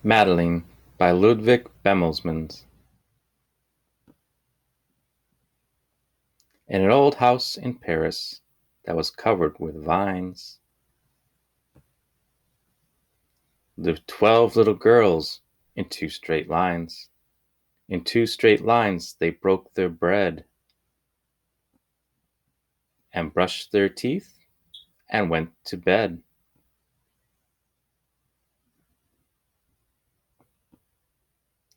Madeline by Ludwig Bemelmans. In an old house in Paris that was covered with vines lived 12 little girls in 2 straight lines. In 2 straight lines they broke their bread and brushed their teeth and went to bed.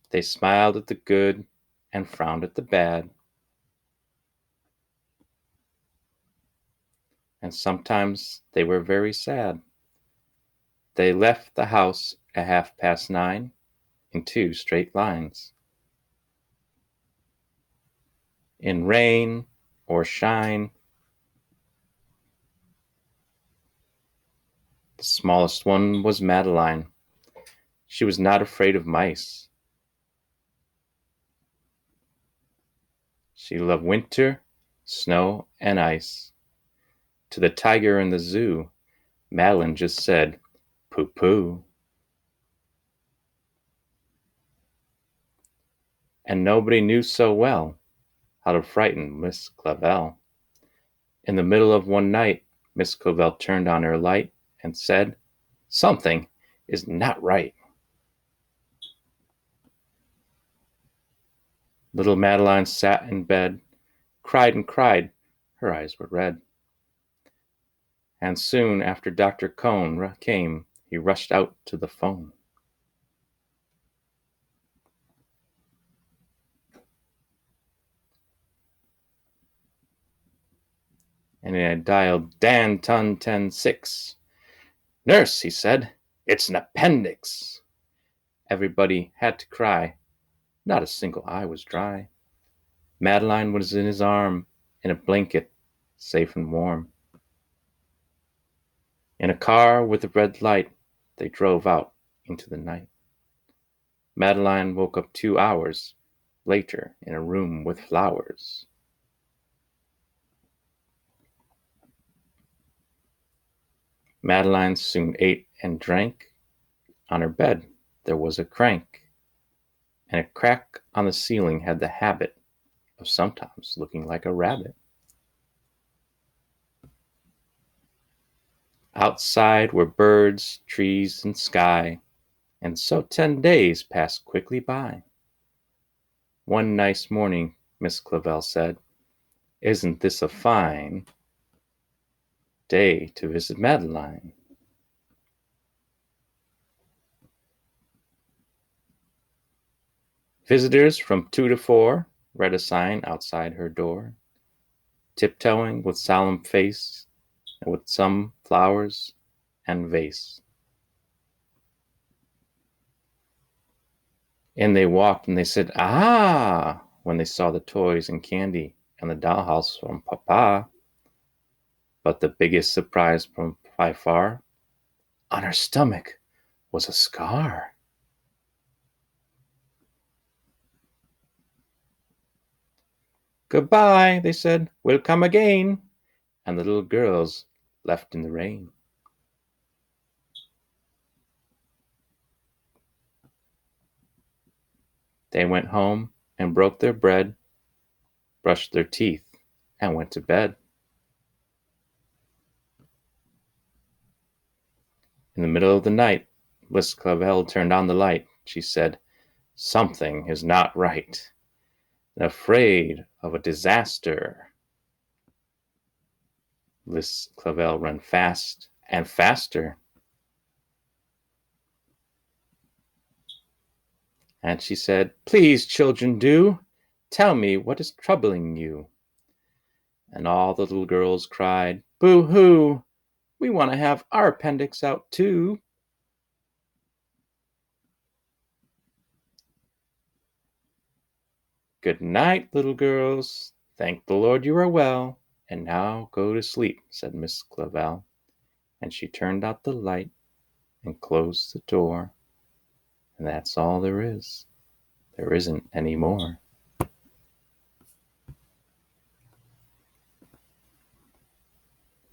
They smiled at the good and frowned at the bad, and sometimes they were very sad. They left the house at 9:30 in 2 straight lines. In rain or shine, the smallest one was Madeline. She was not afraid of mice. She loved winter, snow, and ice. To the tiger in the zoo, Madeline just said, "Pooh-pooh." And nobody knew so well how to frighten Miss Clavel. In the middle of one night, Miss Clavel turned on her light and said, "Something is not right." Little Madeline sat in bed, cried and cried. Her eyes were red. And soon after Dr. Cone came, he rushed out to the phone. And he had dialed Dan Tun 10-6. "Nurse," he said, "it's an appendix." Everybody had to cry. Not a single eye was dry. Madeline was in his arm, in a blanket, safe and warm. In a car with a red light, they drove out into the night. Madeline woke up 2 hours later in a room with flowers. Madeline soon ate and drank. On her bed there was a crank, and a crack on the ceiling had the habit of sometimes looking like a rabbit. Outside were birds, trees, and sky, and so 10 days passed quickly by. One nice morning, Miss Clavel said, "Isn't this a fine day to visit Madeline?" Visitors from 2 to 4 read a sign outside her door, tiptoeing with solemn face and with some flowers and vase. In they walked and they said, "Ah," when they saw the toys and candy and the dollhouse from Papa. But the biggest surprise from by far, on her stomach was a scar. "Goodbye," they said, "we'll come again." And the little girls left in the rain. They went home and broke their bread, brushed their teeth, and went to bed. In the middle of the night, Miss Clavel turned on the light. She said, "Something is not right. I'm afraid of a disaster." Miss Clavel ran fast and faster, and she said, "Please, children, do tell me what is troubling you." And all the little girls cried, "Boo-hoo! We want to have our appendix out too." "Good night, little girls. Thank the Lord you are well. And now go to sleep," said Miss Clavel. And she turned out the light and closed the door. And that's all there is. There isn't any more.